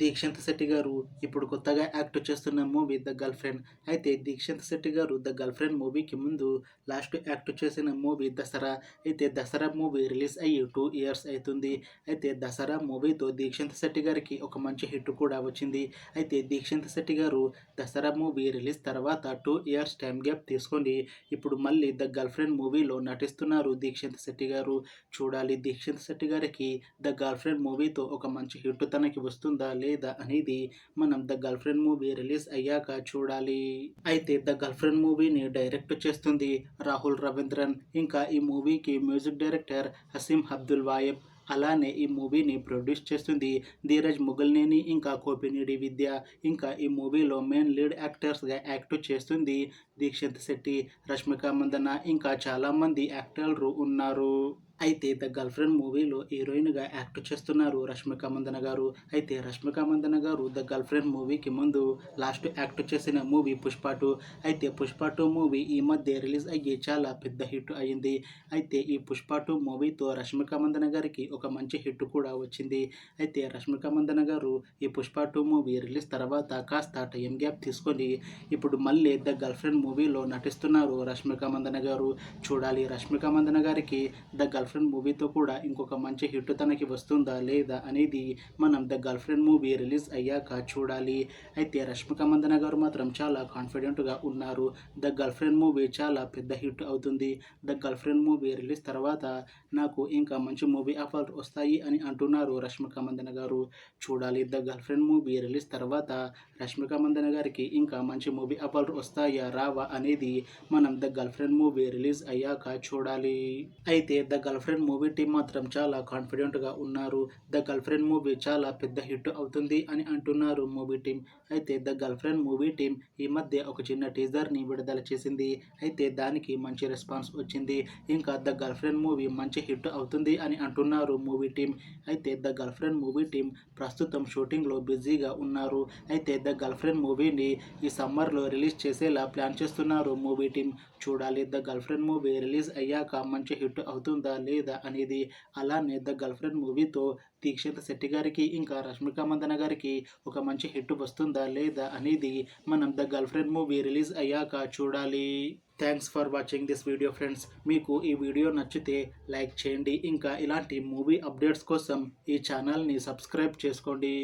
దీక్షిత్ శెట్టి గారు ఇప్పుడు కొత్తగా యాక్ట్ చేస్తున్న మూవీ ద గర్ల్ ఫ్రెండ్. అయితే దీక్షిత్ శెట్టి గారు ద గర్ల్ ఫ్రెండ్ మూవీకి ముందు లాస్ట్ యాక్ట్ చేసిన మూవీ దసరా. అయితే దసరా మూవీ రిలీజ్ అయ్యి 2 ఇయర్స్ అవుతుంది. అయితే దసరా మూవీతో దీక్షిత్ శెట్టి గారికి ఒక మంచి హిట్ కూడా వచ్చింది. అయితే దీక్షిత్ శెట్టి గారు దసరా మూవీ రిలీజ్ తర్వాత 2 ఇయర్స్ టైం గ్యాప్ తీసుకొని ఇప్పుడు మళ్ళీ ద గర్ల్ ఫ్రెండ్ మూవీలో నటిస్తున్నారు దీక్షిత్ శెట్టి గారు. చూడాలి దీక్షిత్ శెట్టి గారికి ద గర్ల్ ఫ్రెండ్ మూవీతో ఒక మంచి హిట్ తనకి వస్తుందా లేదా అనేది మనం the girl friend movie release అయ్యాక చూడాలి. అయితే ద గర్ల్ ఫ్రెండ్ మూవీని డైరెక్ట్ చేస్తుంది రాహుల్ రవీంద్రన్. ఇంకా ఈ మూవీకి మ్యూజిక్ డైరెక్టర్ హసీం అబ్దుల్ వాయబ్. అలానే ఈ మూవీని ప్రొడ్యూస్ చేస్తుంది ధీరజ్ ముగల్నేని ఇంకా కోపినేడి విద్య. ఇంకా ఈ మూవీలో మెయిన్ లీడ్ యాక్టర్స్గా యాక్ట్ చేస్తుంది దీక్షిత్ శెట్టి, రష్మిక మందన ఇంకా చాలామంది యాక్టర్లు ఉన్నారు. అయితే ద గర్ల్ ఫ్రెండ్ మూవీలో హీరోయిన్గా యాక్ట్ చేస్తున్నారు రష్మిక మందన గారు. అయితే రష్మిక మందన గారు ద గర్ల్ ఫ్రెండ్ మూవీకి ముందు లాస్ట్ యాక్ట్ చేసిన మూవీ పుష్ప 2. అయితే పుష్ప 2 మూవీ ఈ మధ్య రిలీజ్ అయ్యి చాలా పెద్ద హిట్ అయ్యింది. అయితే ఈ పుష్ప 2 మూవీతో రష్మిక మందన గారికి ఒక మంచి హిట్ కూడా వచ్చింది. అయితే రష్మిక మందన గారు ఈ పుష్ప 2 మూవీ రిలీజ్ తర్వాత కాస్త టైం గ్యాప్ తీసుకొని ఇప్పుడు మళ్ళీ ద గర్ల్ ఫ్రెండ్ మూవీలో నటిస్తున్నారు రష్మిక మందన గారు. చూడాలి రష్మిక మందన గారికి ద గర్ల్ ఫ్రెండ్ మూవీతో కూడా ఇంకొక మంచి హిట్ తనకి వస్తుందా లేదా అనేది మనం the girl friend movie release అయ్యాక చూడాలి. అయితే రష్మిక మందన గారు మాత్రం చాలా కాన్ఫిడెంట్గా ఉన్నారు. ద గర్ల్ ఫ్రెండ్ మూవీ చాలా పెద్ద హిట్ అవుతుంది. The girl friend movie release తర్వాత నాకు ఇంకా మంచి మూవీ ఆఫర్ వస్తాయి అని అంటున్నారు రష్మిక మందన గారు. చూడాలి the girl friend movie release తర్వాత రష్మిక మందన గారికి ఇంకా మంచి మూవీ ఆఫర్ వస్తాయా రావా అనేది మనం the girl friend movie release అయ్యాక చూడాలి. అయితే the girl friend movie team మాత్రం చాలా కాన్ఫిడెంట్గా ఉన్నారు. ద గర్ల్ ఫ్రెండ్ మూవీ చాలా పెద్ద హిట్ అవుతుంది అని అంటున్నారు మూవీ టీం. అయితే the girl friend movie team ఈ మధ్య ఒక చిన్న టీజర్ని విడుదల చేసింది. అయితే దానికి మంచి రెస్పాన్స్ వచ్చింది. ఇంకా ద గర్ల్ ఫ్రెండ్ మూవీ మంచి హిట్ అవుతుంది అని అంటున్నారు మూవీ టీం. అయితే the girl friend movie team ప్రస్తుతం షూటింగ్లో బిజీగా ఉన్నారు. అయితే ద గర్ల్ ఫ్రెండ్ మూవీని ఈ సమ్మర్లో రిలీజ్ చేసేలా ప్లాన్ చేస్తున్నారు మూవీ టీం. చూడాలి the girl friend movie release అయ్యాక మంచి హిట్ అవుతుందా లేదా అనేది. అలానే ద గర్ల్ ఫ్రెండ్ మూవీతో దీక్షిత్ శెట్టి గారికి ఇంకా రష్మిక మందన గారికి ఒక మంచి హిట్ వస్తుందా లేదా అనేది మనం the girl friend movie release అయ్యాక చూడాలి. Thanks for watching this video friends. మీకు ఈ వీడియో నచ్చితే లైక్ చేయండి. ఇంకా ఇలాంటి మూవీ అప్డేట్స్ కోసం ఈ ఛానల్ని సబ్స్క్రైబ్ చేసుకోండి.